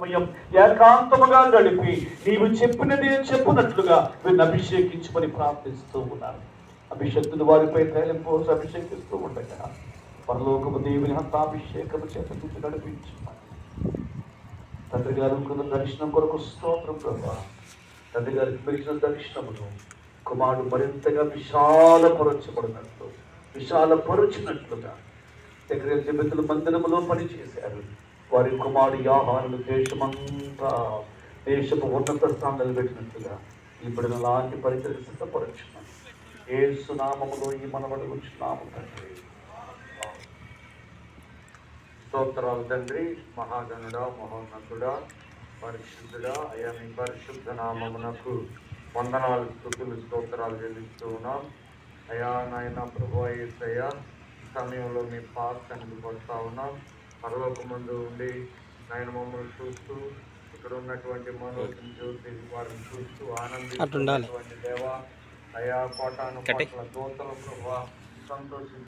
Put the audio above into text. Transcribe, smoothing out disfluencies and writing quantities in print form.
సమయం ఏకాంతముగా గడిపి నీవు చెప్పినది చెప్పునట్లుగా వీరిని అభిషేకించమని ప్రార్థిస్తూ ఉన్నారు. అభిషక్తులు వారిపై తైలం పోసి అభిషేకిస్తూ ఉండగా పరలోకము దేవుని హస్తాభిషేకము చేత నడిపించమని తండ్రి గారు దర్శనం కొరకు స్తోత్రం ప్రభా. తండ్రి గారికి పిలిచిన దర్శనమును కుమారుడు మరింతగా విశాలపరచినట్లుగా దగ్గర జీవితులు మందిరములో పనిచేశారు. వారి కుమారుడు యాహాను దేశపు ఉన్నత స్థానాలు పెట్టినట్లుగా ఇప్పుడు లాంటి పరిచయం సిద్ధపరచున్నాను. యేసు నామములో ఈ మనవడు వచ్చున్నాము తండ్రి. స్తోత్రాలు తండ్రి. మహాగణుడా, మహోన్నతుడా, పరిశుద్ధుడా, అయ్యా మీ పరిశుద్ధ నామమునకు వందనాలు, స్తుతులు, స్తోత్రాలు చెల్లిస్తూ ఉన్నాం. అయ్యా నాయన ప్రభువా యేసయ్యా, సమయంలో మీ పాత్రను పడుతూ ఉన్నాం. పరలోకమందు ఉండి నాయన మమ్మల్ని చూస్తూ ఇక్కడ ఉన్నటువంటి మనోజ్ని జ్యోతి వారిని చూస్తూ ఆనందిస్తున్నటువంటి దేవా, అయా కోటాను కోట్ల దూతల ప్రభువా సంతోషించి